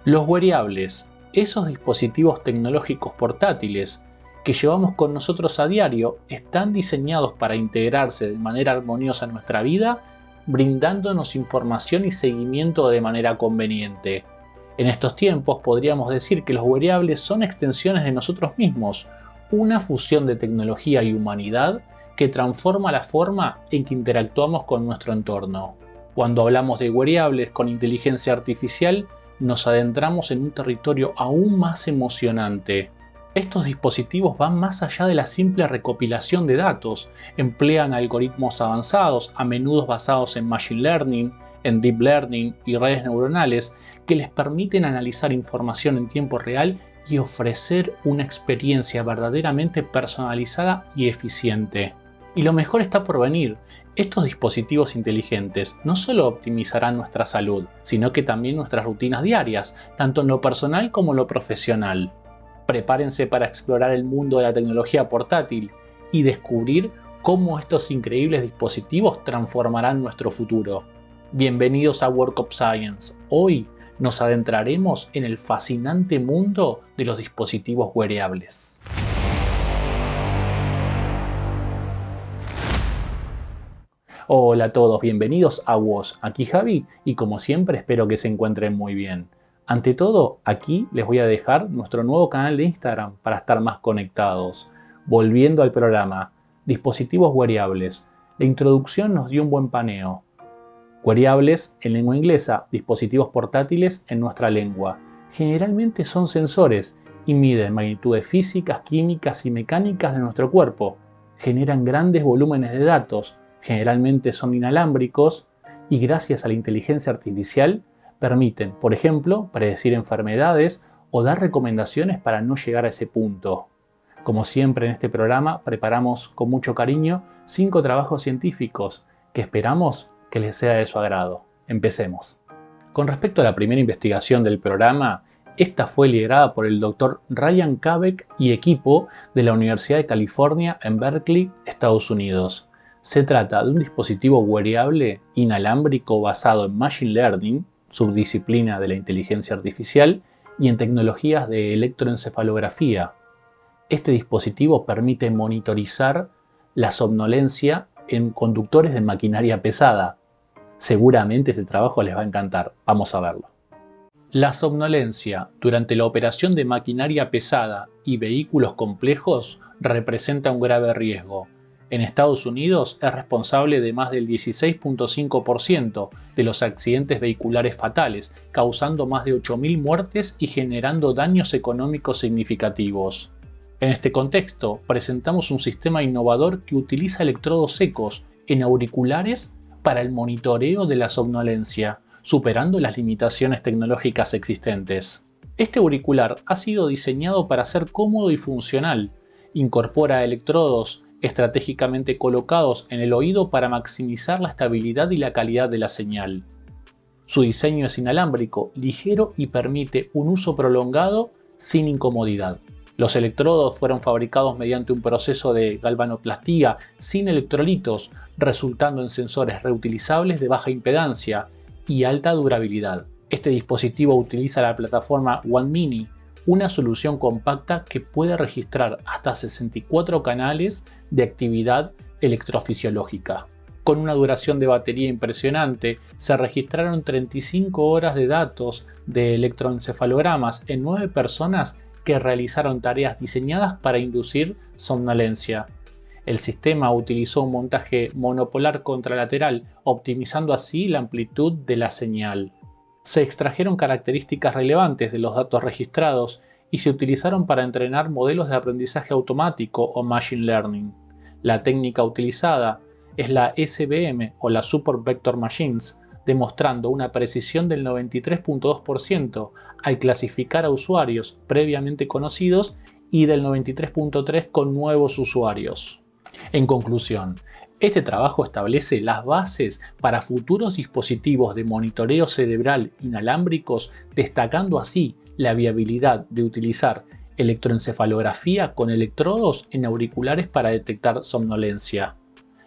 Los wearables, esos dispositivos tecnológicos portátiles que llevamos con nosotros a diario, están diseñados para integrarse de manera armoniosa en nuestra vida, brindándonos información y seguimiento de manera conveniente. En estos tiempos podríamos decir que los wearables son extensiones de nosotros mismos, una fusión de tecnología y humanidad que transforma la forma en que interactuamos con nuestro entorno. Cuando hablamos de wearables con inteligencia artificial, nos adentramos en un territorio aún más emocionante. Estos dispositivos van más allá de la simple recopilación de datos, emplean algoritmos avanzados, a menudo basados en Machine Learning, en Deep Learning y redes neuronales, que les permiten analizar información en tiempo real y ofrecer una experiencia verdaderamente personalizada y eficiente. Y lo mejor está por venir. Estos dispositivos inteligentes no solo optimizarán nuestra salud, sino que también nuestras rutinas diarias, tanto en lo personal como en lo profesional. Prepárense para explorar el mundo de la tecnología portátil y descubrir cómo estos increíbles dispositivos transformarán nuestro futuro. Bienvenidos a Work of Science. Hoy nos adentraremos en el fascinante mundo de los dispositivos wearables. Hola a todos, bienvenidos a WOS. Aquí Javi y como siempre espero que se encuentren muy bien. Ante todo, aquí les voy a dejar nuestro nuevo canal de Instagram para estar más conectados. Volviendo al programa, dispositivos wearables. La introducción nos dio un buen paneo. Wearables en lengua inglesa, dispositivos portátiles en nuestra lengua. Generalmente son sensores y miden magnitudes físicas, químicas y mecánicas de nuestro cuerpo. Generan grandes volúmenes de datos, generalmente son inalámbricos y gracias a la inteligencia artificial permiten, por ejemplo, predecir enfermedades o dar recomendaciones para no llegar a ese punto. Como siempre en este programa preparamos con mucho cariño 5 trabajos científicos que esperamos que les sea de su agrado. Empecemos. Con respecto a la primera investigación del programa, esta fue liderada por el Dr. Ryan Kabek y equipo de la Universidad de California en Berkeley, Estados Unidos. Se trata de un dispositivo wearable inalámbrico basado en Machine Learning, subdisciplina de la inteligencia artificial, y en tecnologías de electroencefalografía. Este dispositivo permite monitorizar la somnolencia en conductores de maquinaria pesada. Seguramente este trabajo les va a encantar. Vamos a verlo. La somnolencia durante la operación de maquinaria pesada y vehículos complejos representa un grave riesgo. En Estados Unidos es responsable de más del 16.5% de los accidentes vehiculares fatales, causando más de 8.000 muertes y generando daños económicos significativos. En este contexto, presentamos un sistema innovador que utiliza electrodos secos en auriculares para el monitoreo de la somnolencia, superando las limitaciones tecnológicas existentes. Este auricular ha sido diseñado para ser cómodo y funcional. Incorpora electrodos estratégicamente colocados en el oído para maximizar la estabilidad y la calidad de la señal. Su diseño es inalámbrico, ligero y permite un uso prolongado sin incomodidad. Los electrodos fueron fabricados mediante un proceso de galvanoplastía sin electrolitos, resultando en sensores reutilizables de baja impedancia y alta durabilidad. Este dispositivo utiliza la plataforma One Mini, una solución compacta que puede registrar hasta 64 canales de actividad electrofisiológica. Con una duración de batería impresionante, se registraron 35 horas de datos de electroencefalogramas en 9 personas que realizaron tareas diseñadas para inducir somnolencia. El sistema utilizó un montaje monopolar contralateral, optimizando así la amplitud de la señal. Se extrajeron características relevantes de los datos registrados y se utilizaron para entrenar modelos de aprendizaje automático o Machine Learning. La técnica utilizada es la SVM o la Support Vector Machines, demostrando una precisión del 93.2% al clasificar a usuarios previamente conocidos y del 93.3% con nuevos usuarios. En conclusión, este trabajo establece las bases para futuros dispositivos de monitoreo cerebral inalámbricos, destacando así la viabilidad de utilizar electroencefalografía con electrodos en auriculares para detectar somnolencia.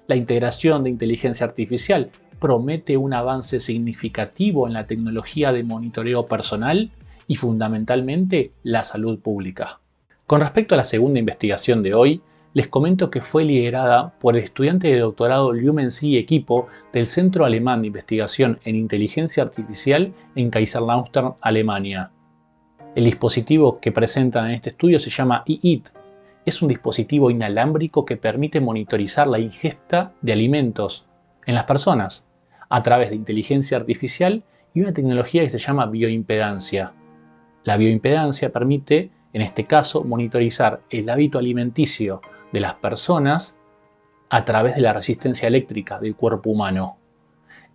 La integración de inteligencia artificial promete un avance significativo en la tecnología de monitoreo personal y fundamentalmente la salud pública. Con respecto a la segunda investigación de hoy, les comento que fue liderada por el estudiante de doctorado Liu Mengzi y equipo del Centro Alemán de Investigación en Inteligencia Artificial en Kaiserslautern, Alemania. El dispositivo que presentan en este estudio se llama EAT. Es un dispositivo inalámbrico que permite monitorizar la ingesta de alimentos en las personas a través de inteligencia artificial y una tecnología que se llama bioimpedancia. La bioimpedancia permite, en este caso, monitorizar el hábito alimenticio de las personas a través de la resistencia eléctrica del cuerpo humano.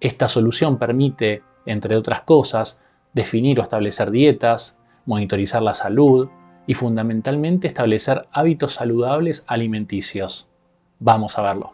Esta solución permite, entre otras cosas, definir o establecer dietas, monitorizar la salud y fundamentalmente establecer hábitos saludables alimenticios. Vamos a verlo.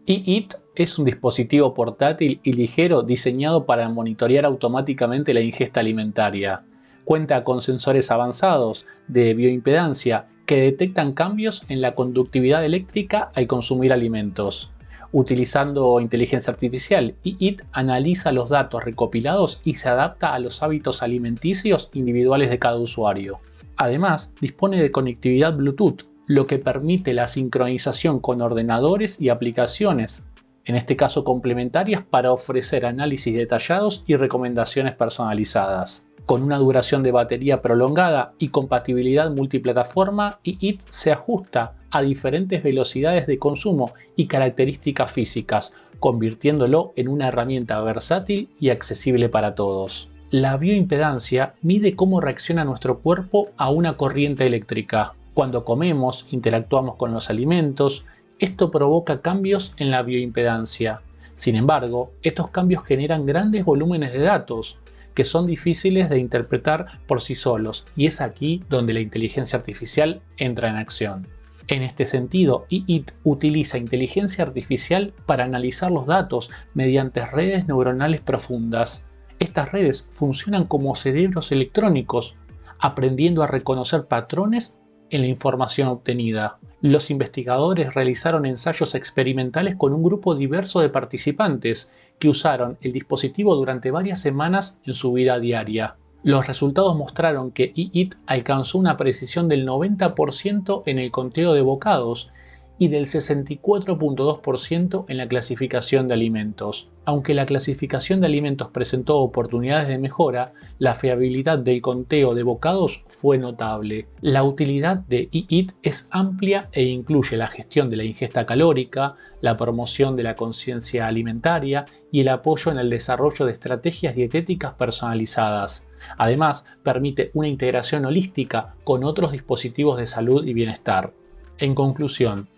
EAT es un dispositivo portátil y ligero diseñado para monitorear automáticamente la ingesta alimentaria. Cuenta con sensores avanzados de bioimpedancia que detectan cambios en la conductividad eléctrica al consumir alimentos. Utilizando inteligencia artificial, EAT analiza los datos recopilados y se adapta a los hábitos alimenticios individuales de cada usuario. Además, dispone de conectividad Bluetooth, lo que permite la sincronización con ordenadores y aplicaciones, en este caso complementarias, para ofrecer análisis detallados y recomendaciones personalizadas. Con una duración de batería prolongada y compatibilidad multiplataforma, EAT se ajusta a diferentes velocidades de consumo y características físicas, convirtiéndolo en una herramienta versátil y accesible para todos. La bioimpedancia mide cómo reacciona nuestro cuerpo a una corriente eléctrica. Cuando comemos, interactuamos con los alimentos, esto provoca cambios en la bioimpedancia. Sin embargo, estos cambios generan grandes volúmenes de datos, que son difíciles de interpretar por sí solos, y es aquí donde la inteligencia artificial entra en acción. En este sentido, EAT utiliza inteligencia artificial para analizar los datos mediante redes neuronales profundas. Estas redes funcionan como cerebros electrónicos, aprendiendo a reconocer patrones en la información obtenida. Los investigadores realizaron ensayos experimentales con un grupo diverso de participantes que usaron el dispositivo durante varias semanas en su vida diaria. Los resultados mostraron que EAT alcanzó una precisión del 90% en el conteo de bocados y del 64.2% en la clasificación de alimentos. Aunque la clasificación de alimentos presentó oportunidades de mejora, la fiabilidad del conteo de bocados fue notable. La utilidad de EAT es amplia e incluye la gestión de la ingesta calórica, la promoción de la conciencia alimentaria y el apoyo en el desarrollo de estrategias dietéticas personalizadas. Además, permite una integración holística con otros dispositivos de salud y bienestar. En conclusión,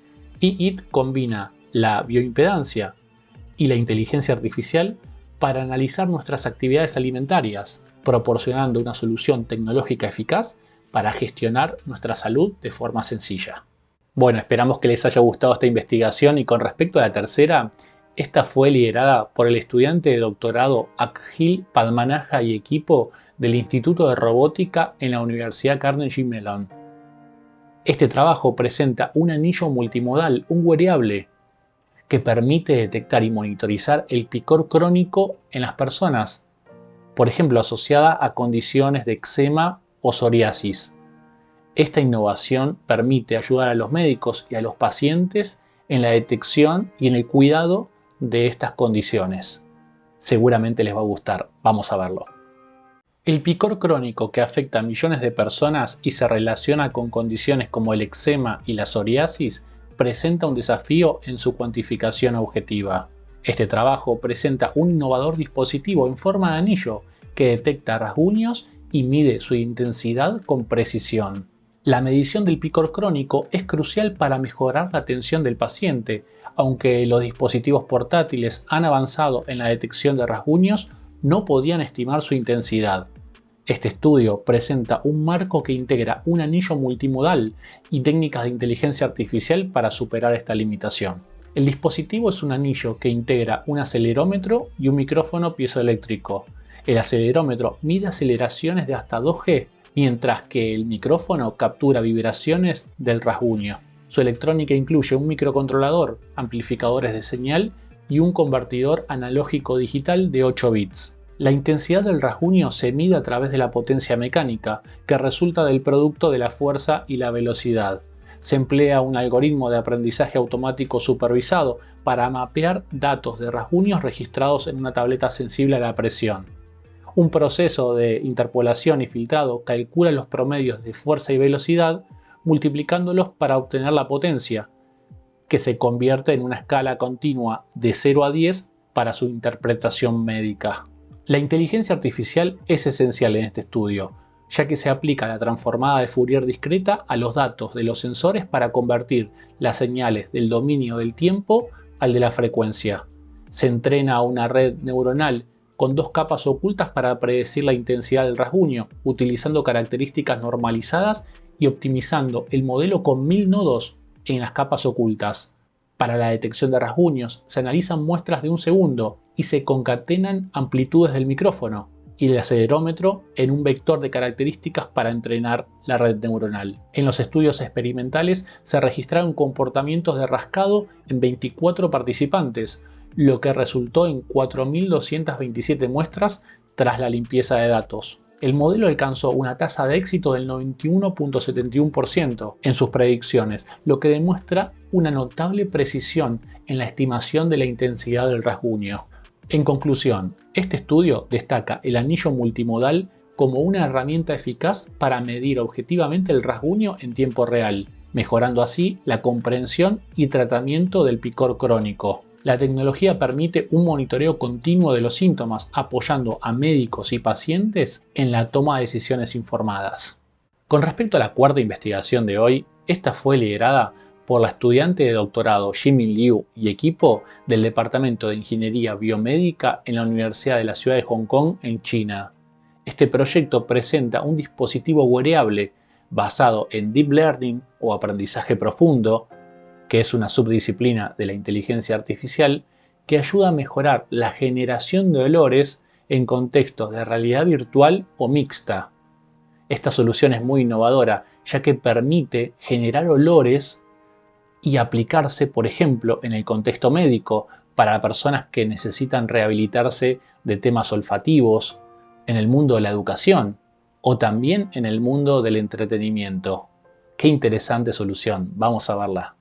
EAT combina la bioimpedancia y la inteligencia artificial para analizar nuestras actividades alimentarias, proporcionando una solución tecnológica eficaz para gestionar nuestra salud de forma sencilla. Bueno, esperamos que les haya gustado esta investigación, y con respecto a la tercera, esta fue liderada por el estudiante de doctorado Akhil Padmanabhan y equipo del Instituto de Robótica en la Universidad Carnegie Mellon. Este trabajo presenta un anillo multimodal, un wearable, que permite detectar y monitorizar el picor crónico en las personas, por ejemplo, asociada a condiciones de eczema o psoriasis. Esta innovación permite ayudar a los médicos y a los pacientes en la detección y en el cuidado de estas condiciones. Seguramente les va a gustar, vamos a verlo. El picor crónico, que afecta a millones de personas y se relaciona con condiciones como el eczema y la psoriasis, presenta un desafío en su cuantificación objetiva. Este trabajo presenta un innovador dispositivo en forma de anillo que detecta rasguños y mide su intensidad con precisión. La medición del picor crónico es crucial para mejorar la atención del paciente. Aunque los dispositivos portátiles han avanzado en la detección de rasguños, no podían estimar su intensidad. Este estudio presenta un marco que integra un anillo multimodal y técnicas de inteligencia artificial para superar esta limitación. El dispositivo es un anillo que integra un acelerómetro y un micrófono piezoeléctrico. El acelerómetro mide aceleraciones de hasta 2G, mientras que el micrófono captura vibraciones del rasguño. Su electrónica incluye un microcontrolador, amplificadores de señal y un convertidor analógico digital de 8 bits. La intensidad del rasguño se mide a través de la potencia mecánica, que resulta del producto de la fuerza y la velocidad. Se emplea un algoritmo de aprendizaje automático supervisado para mapear datos de rasguños registrados en una tableta sensible a la presión. Un proceso de interpolación y filtrado calcula los promedios de fuerza y velocidad, multiplicándolos para obtener la potencia, que se convierte en una escala continua de 0 a 10 para su interpretación médica. La inteligencia artificial es esencial en este estudio, ya que se aplica la transformada de Fourier discreta a los datos de los sensores para convertir las señales del dominio del tiempo al de la frecuencia. Se entrena a una red neuronal con dos capas ocultas para predecir la intensidad del rasguño, utilizando características normalizadas y optimizando el modelo con 1000 nodos en las capas ocultas. Para la detección de rasguños se analizan muestras de un segundo y se concatenan amplitudes del micrófono y el acelerómetro en un vector de características para entrenar la red neuronal. En los estudios experimentales se registraron comportamientos de rascado en 24 participantes, lo que resultó en 4.227 muestras tras la limpieza de datos. El modelo alcanzó una tasa de éxito del 91.71% en sus predicciones, lo que demuestra una notable precisión en la estimación de la intensidad del rasguño. En conclusión, este estudio destaca el anillo multimodal como una herramienta eficaz para medir objetivamente el rasguño en tiempo real, mejorando así la comprensión y tratamiento del picor crónico. La tecnología permite un monitoreo continuo de los síntomas, apoyando a médicos y pacientes en la toma de decisiones informadas. Con respecto a la cuarta investigación de hoy, esta fue liderada por la estudiante de doctorado Jimin Liu y equipo del Departamento de Ingeniería Biomédica en la Universidad de la Ciudad de Hong Kong, en China. Este proyecto presenta un dispositivo wearable basado en Deep Learning o aprendizaje profundo, que es una subdisciplina de la inteligencia artificial, que ayuda a mejorar la generación de olores en contextos de realidad virtual o mixta. Esta solución es muy innovadora, ya que permite generar olores y aplicarse, por ejemplo, en el contexto médico, para personas que necesitan rehabilitarse de temas olfativos, en el mundo de la educación o también en el mundo del entretenimiento. Qué interesante solución, vamos a verla.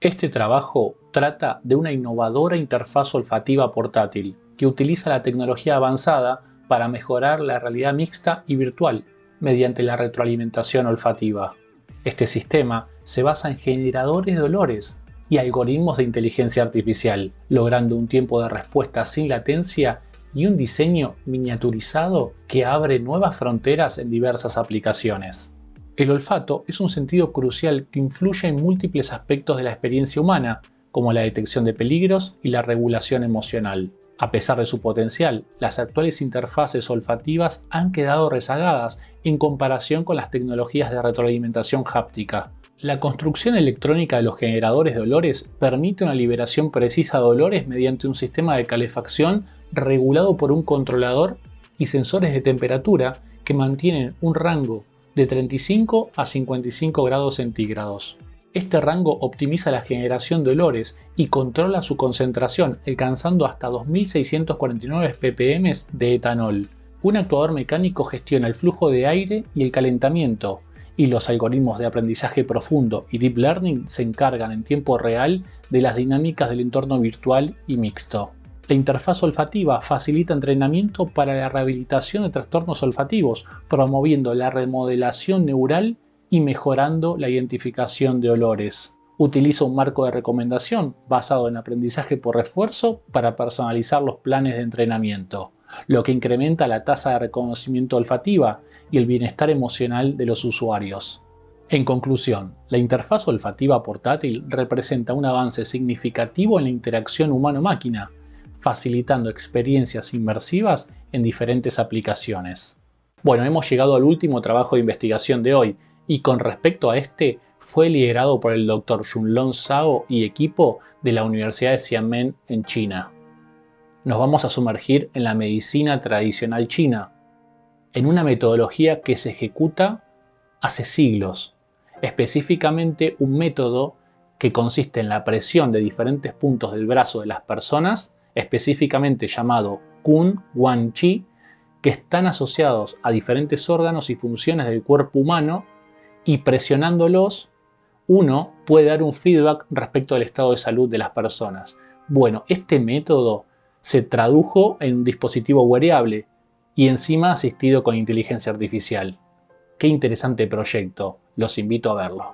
Este trabajo trata de una innovadora interfaz olfativa portátil que utiliza la tecnología avanzada para mejorar la realidad mixta y virtual mediante la retroalimentación olfativa. Este sistema se basa en generadores de olores y algoritmos de inteligencia artificial, logrando un tiempo de respuesta sin latencia y un diseño miniaturizado que abre nuevas fronteras en diversas aplicaciones. El olfato es un sentido crucial que influye en múltiples aspectos de la experiencia humana, como la detección de peligros y la regulación emocional. A pesar de su potencial, las actuales interfaces olfativas han quedado rezagadas en comparación con las tecnologías de retroalimentación háptica. La construcción electrónica de los generadores de olores permite una liberación precisa de olores mediante un sistema de calefacción regulado por un controlador y sensores de temperatura que mantienen un rango de 35 a 55 grados centígrados. Este rango optimiza la generación de olores y controla su concentración, alcanzando hasta 2649 ppm de etanol. Un actuador mecánico gestiona el flujo de aire y el calentamiento, y los algoritmos de aprendizaje profundo y Deep Learning se encargan en tiempo real de las dinámicas del entorno virtual y mixto. La interfaz olfativa facilita entrenamiento para la rehabilitación de trastornos olfativos, promoviendo la remodelación neural y mejorando la identificación de olores. Utiliza un marco de recomendación basado en aprendizaje por refuerzo para personalizar los planes de entrenamiento, lo que incrementa la tasa de reconocimiento olfativa y el bienestar emocional de los usuarios. En conclusión, la interfaz olfativa portátil representa un avance significativo en la interacción humano-máquina, facilitando experiencias inmersivas en diferentes aplicaciones. Bueno, hemos llegado al último trabajo de investigación de hoy, y con respecto a este, fue liderado por el Dr. Yunlong Zhao y equipo de la Universidad de Xiamen en China. Nos vamos a sumergir en la medicina tradicional china, en una metodología que se ejecuta hace siglos, específicamente un método que consiste en la presión de diferentes puntos del brazo de las personas, específicamente llamado Qun, Guan, Qi, que están asociados a diferentes órganos y funciones del cuerpo humano y presionándolos uno puede dar un feedback respecto al estado de salud de las personas. Bueno, este método se tradujo en un dispositivo wearable y encima asistido con inteligencia artificial. Qué interesante proyecto, los invito a verlo.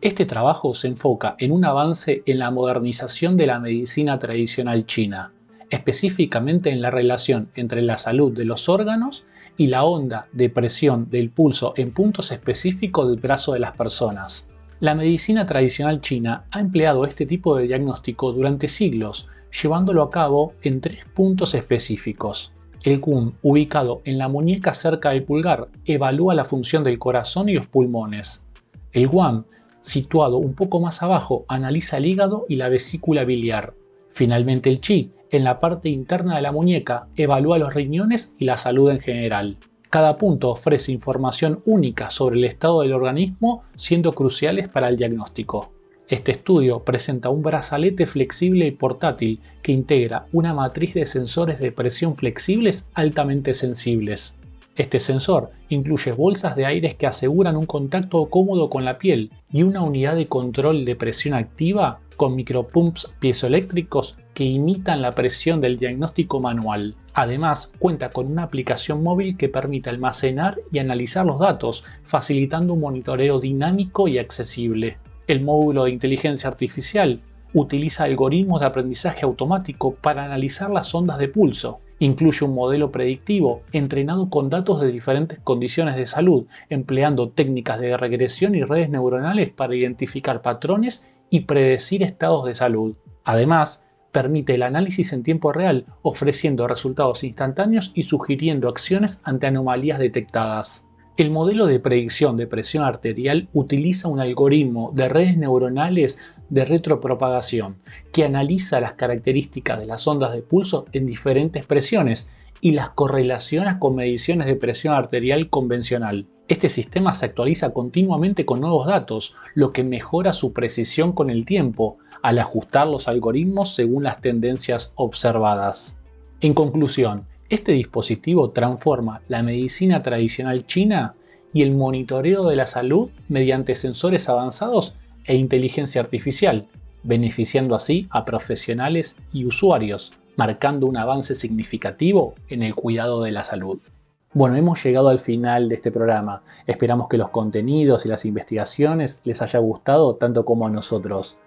Este trabajo se enfoca en un avance en la modernización de la medicina tradicional china, específicamente en la relación entre la salud de los órganos y la onda de presión del pulso en puntos específicos del brazo de las personas. La medicina tradicional china ha empleado este tipo de diagnóstico durante siglos, llevándolo a cabo en 3 puntos específicos. El Qun, ubicado en la muñeca cerca del pulgar, evalúa la función del corazón y los pulmones. El Guan, situado un poco más abajo, analiza el hígado y la vesícula biliar. Finalmente el Qi, en la parte interna de la muñeca, evalúa los riñones y la salud en general. Cada punto ofrece información única sobre el estado del organismo, siendo cruciales para el diagnóstico. Este estudio presenta un brazalete flexible y portátil que integra una matriz de sensores de presión flexibles altamente sensibles. Este sensor incluye bolsas de aire que aseguran un contacto cómodo con la piel y una unidad de control de presión activa con micropumps piezoeléctricos que imitan la presión del diagnóstico manual. Además, cuenta con una aplicación móvil que permite almacenar y analizar los datos, facilitando un monitoreo dinámico y accesible. El módulo de inteligencia artificial utiliza algoritmos de aprendizaje automático para analizar las ondas de pulso. Incluye un modelo predictivo entrenado con datos de diferentes condiciones de salud, empleando técnicas de regresión y redes neuronales para identificar patrones y predecir estados de salud. Además, permite el análisis en tiempo real, ofreciendo resultados instantáneos y sugiriendo acciones ante anomalías detectadas. El modelo de predicción de presión arterial utiliza un algoritmo de redes neuronales de retropropagación que analiza las características de las ondas de pulso en diferentes presiones y las correlaciona con mediciones de presión arterial convencional. Este sistema se actualiza continuamente con nuevos datos, lo que mejora su precisión con el tiempo, al ajustar los algoritmos según las tendencias observadas. En conclusión, este dispositivo transforma la medicina tradicional china y el monitoreo de la salud mediante sensores avanzados e inteligencia artificial, beneficiando así a profesionales y usuarios, marcando un avance significativo en el cuidado de la salud. Bueno, hemos llegado al final de este programa. Esperamos que los contenidos y las investigaciones les haya gustado tanto como a nosotros.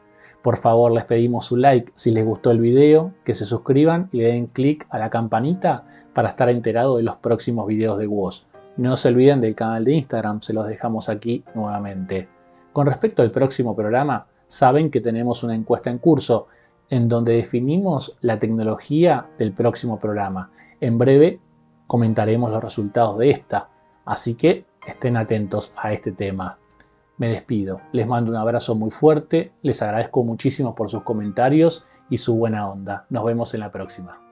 Por favor, les pedimos su like si les gustó el video, que se suscriban y le den clic a la campanita para estar enterado de los próximos videos de WOS. No se olviden del canal de Instagram, se los dejamos aquí nuevamente. Con respecto al próximo programa, saben que tenemos una encuesta en curso en donde definimos la tecnología del próximo programa. En breve comentaremos los resultados de esta, así que estén atentos a este tema. Me despido, les mando un abrazo muy fuerte, les agradezco muchísimo por sus comentarios y su buena onda. Nos vemos en la próxima.